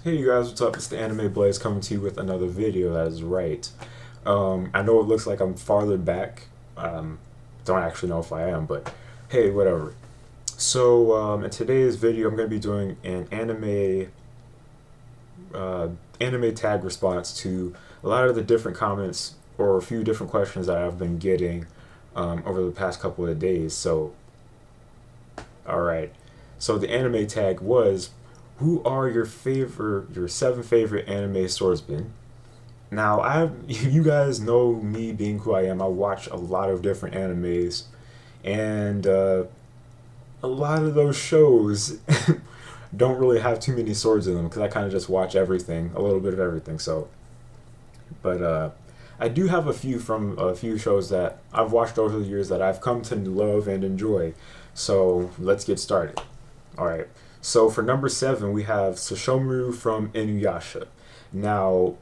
Hey you guys, what's up? It's the Anime Blaze coming to you with another video. That is right. I know it looks like I'm farther back. Don't actually know if I am, but hey, whatever. In today's video, I'm going to be doing an anime tag response to a lot of the different comments or a few different questions that I've been getting over the past couple of days. All right. So the anime tag was, who are your seven favorite anime swordsmen? Now, you guys know me being who I am. I watch a lot of different animes, and a lot of those shows don't really have too many swords in them because I kind of just watch everything, a little bit of everything. But I do have a few from a few shows that I've watched over the years that I've come to love and enjoy. So let's get started. All right. So for number 7, we have Sesshomaru from Inuyasha. Now,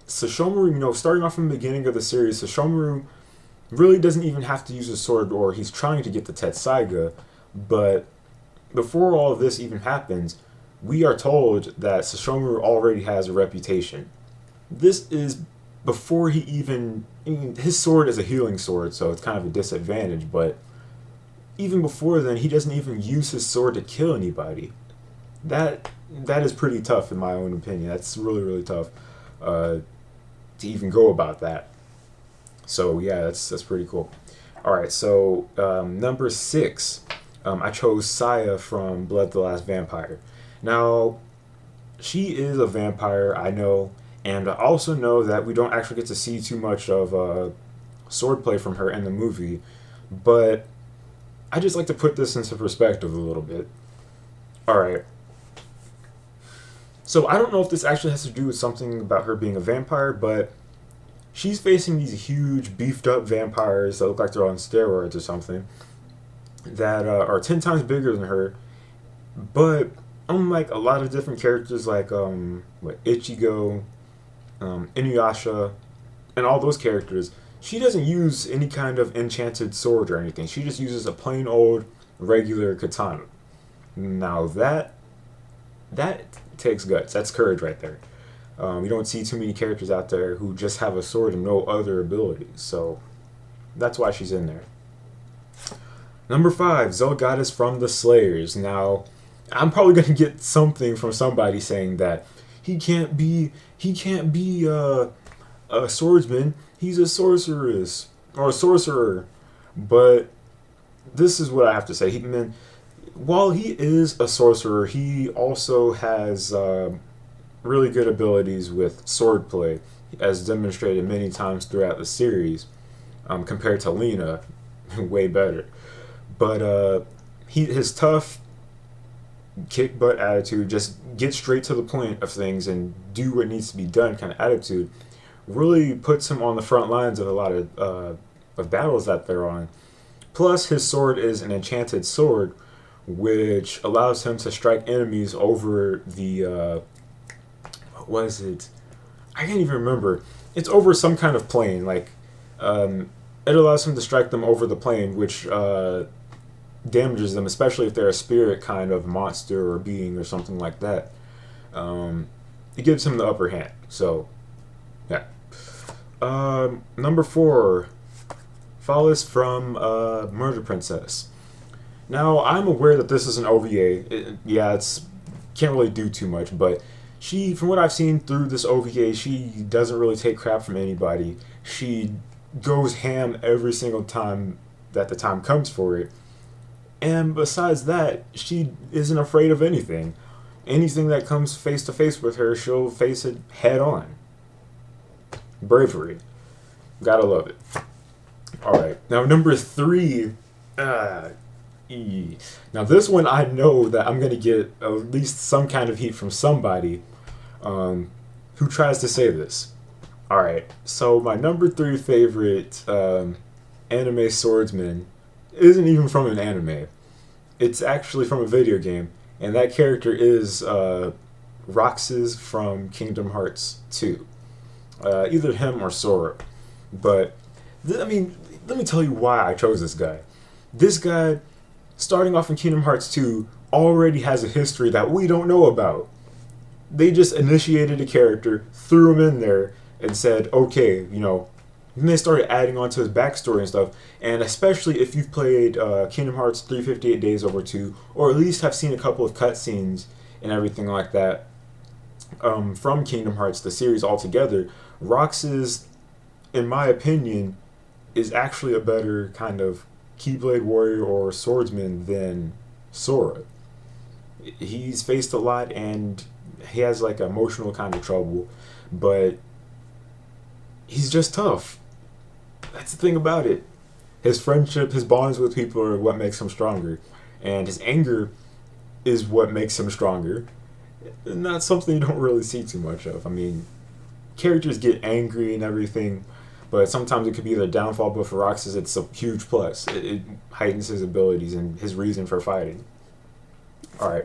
Sesshomaru, starting off from the beginning of the series, Sesshomaru really doesn't even have to use a sword, or he's trying to get the Tetsaiga. But before all of this even happens, we are told that Sesshomaru already has a reputation. This is before he even... his sword is a healing sword, so it's kind of a disadvantage, but even before then, he doesn't even use his sword to kill anybody. That is pretty tough in my own opinion. That's really, really tough to even go about that. So yeah, that's pretty cool. All right, so number 6, I chose Saya from Blood the Last Vampire. Now, she is a vampire, I know, and I also know that we don't actually get to see too much of swordplay from her in the movie, but I just like to put this into perspective a little bit. All right. So I don't know if this actually has to do with something about her being a vampire, but she's facing these huge, beefed up vampires that look like they're on steroids or something that are 10 times bigger than her. But unlike a lot of different characters like Ichigo, Inuyasha, and all those characters, she doesn't use any kind of enchanted sword or anything. She just uses a plain old regular katana. Now that takes guts. That's courage right there. You don't see too many characters out there who just have a sword and no other abilities. So that's why she's in there. Number 5, Zelgoddess from the Slayers. Now, I'm probably gonna get something from somebody saying that he can't be a swordsman. He's a sorceress or a sorcerer. But this is what I have to say. While he is a sorcerer, he also has really good abilities with swordplay, as demonstrated many times throughout the series, compared to Lena, way better. But his tough, kick butt attitude, just get straight to the point of things and do what needs to be done kind of attitude, really puts him on the front lines of a lot of battles that they're on. Plus, his sword is an enchanted sword, which allows him to strike enemies over the what was it? I can't even remember. It's over some kind of plane. It allows him to strike them over the plane, which damages them, especially if they're a spirit kind of monster or being or something like that. It gives him the upper hand. So, yeah. Number 4, Phallus from Murder Princess. Now, I'm aware that this is an OVA. It's can't really do too much, but from what I've seen through this OVA, she doesn't really take crap from anybody. She goes ham every single time that the time comes for it. And besides that, she isn't afraid of anything. Anything that comes face to face with her, she'll face it head on. Bravery. Gotta love it. Alright, now number 3, now this one I know that I'm gonna get at least some kind of heat from somebody who tries to say this. Alright, so my number 3 favorite anime swordsman isn't even from an anime. It's actually from a video game, and that character is Roxas from Kingdom Hearts 2. Either him or Sora. But, let me tell you why I chose this guy. This guy, starting off in Kingdom Hearts 2, already has a history that we don't know about. They just initiated a character, threw him in there, and said, okay, you know. And they started adding on to his backstory and stuff. And especially if you've played Kingdom Hearts 358 Days Over 2, or at least have seen a couple of cutscenes and everything like that from Kingdom Hearts, the series altogether, Roxas, in my opinion, is actually a better kind of Keyblade warrior or swordsman than Sora. He's faced a lot and he has like emotional kind of trouble, but he's just tough. That's the thing about it. His friendship, his bonds with people are what makes him stronger, and his anger is what makes him stronger. And that's something you don't really see too much of. I mean, characters get angry and everything, but sometimes it could be their downfall. But for Roxas, it's a huge plus. It heightens his abilities and his reason for fighting. All right,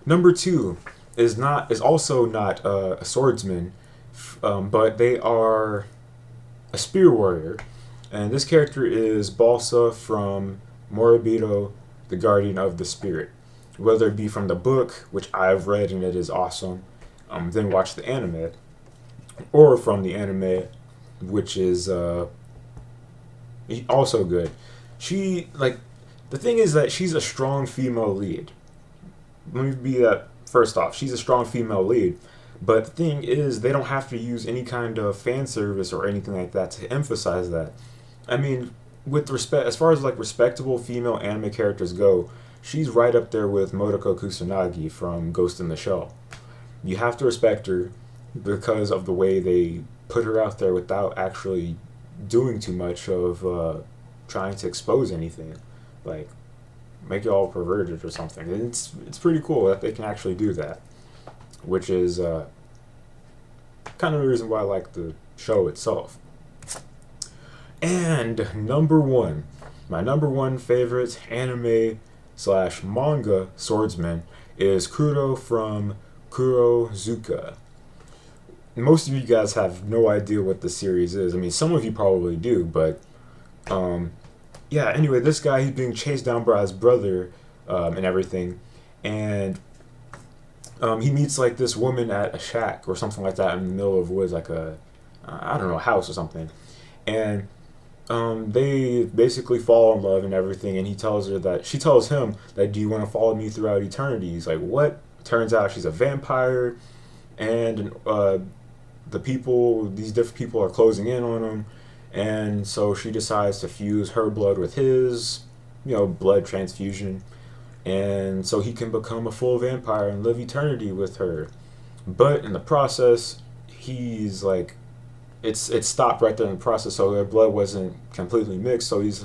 number two is also not a swordsman, but they are a spear warrior, and this character is Balsa from Moribito, the Guardian of the Spirit. Whether it be from the book, which I've read and it is awesome, then watch the anime, or from the anime, which is also good. She like the thing is that she's a strong female lead. Let me be that first off. She's a strong female lead, but the thing is they don't have to use any kind of fan service or anything like that to emphasize that. I mean, with respect, as far as like respectable female anime characters go, she's right up there with Modoko Kusanagi from Ghost in the Shell. You have to respect her because of the way they put her out there without actually doing too much of trying to expose anything, like make it all perverted or something. And it's pretty cool that they can actually do that, which is kind of the reason why I like the show itself. And my number one favorite anime / manga swordsman is Crudo from Kurozuka. Most of you guys have no idea what the series is. I mean, some of you probably do, but yeah. Anyway, this guy, he's being chased down by his brother and everything, and he meets like this woman at a shack or something like that in the middle of woods, like a I don't know, house or something, and they basically fall in love and everything, and she tells him that, do you want to follow me throughout eternity? He's like, what? Turns out she's a vampire, and these different people are closing in on him, and so she decides to fuse her blood with his, blood transfusion, and so he can become a full vampire and live eternity with her. But in the process, he's like, it's stopped right there in the process, so their blood wasn't completely mixed. So he's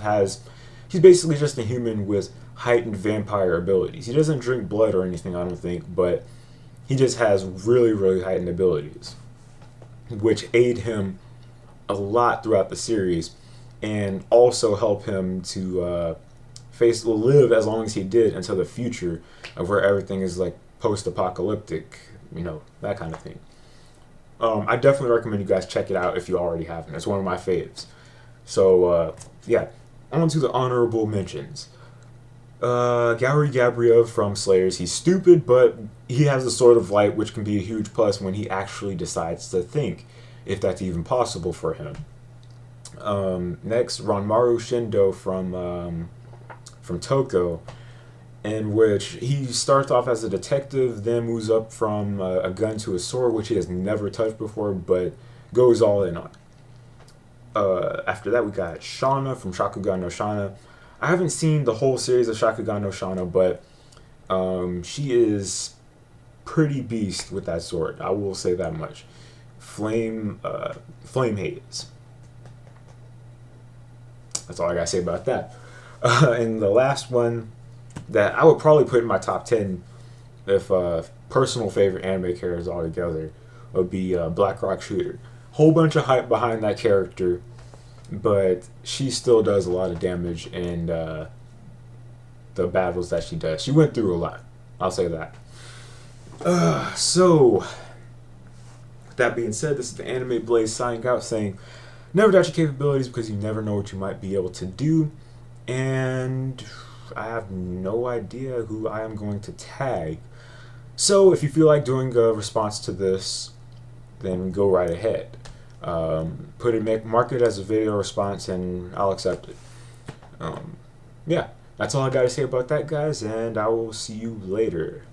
basically just a human with heightened vampire abilities. He doesn't drink blood or anything, I don't think, but he just has really, really heightened abilities, which aid him a lot throughout the series, and also help him to live as long as he did until the future of where everything is like post-apocalyptic, that kind of thing. I definitely recommend you guys check it out if you already haven't. It's one of my faves. So, yeah, on to the honorable mentions. Gary Gabriev from Slayers. He's stupid, but he has a sort of light, which can be a huge plus when he actually decides to think, if that's even possible for him. Next, Ranmaru Shindo from Toko, in which he starts off as a detective, then moves up from a gun to a sword, which he has never touched before, but goes all in on. After that, we got Shauna from Shakugan no Shana. I haven't seen the whole series of Shakugan no Shana, but she is pretty beast with that sword. I will say that much. Flame Haze. That's all I gotta say about that. And the last one that I would probably put in my top 10 if personal favorite anime characters altogether would be Black Rock Shooter. Whole bunch of hype behind that character, but she still does a lot of damage in the battles that she does. She went through a lot. I'll say that. So, with that being said, this is the Anime Blaze signing out saying, never doubt your capabilities because you never know what you might be able to do. And I have no idea who I am going to tag. So if you feel like doing a response to this, then go right ahead. Mark it as a video response, and I'll accept it. Um, yeah, that's all I got to say about that, guys, and I will see you later.